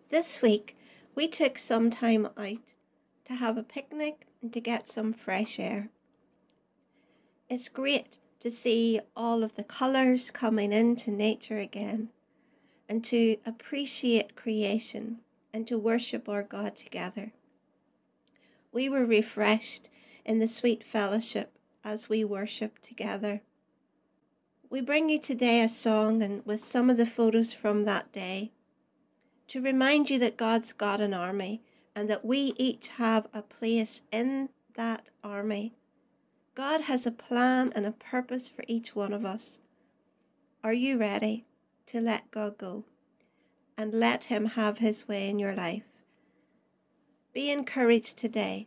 This week, we took some time out to have a picnic and to get some fresh air. It's great to see all of the colours coming into nature again and to appreciate creation and to worship our God together. We were refreshed in the sweet fellowship as we worship together. We bring you today a song and with some of the photos from that day to remind you that God's got an army and that we each have a place in that army. God has a plan and a purpose for each one of us. Are you ready to let God go and let Him have His way in your life? Be encouraged today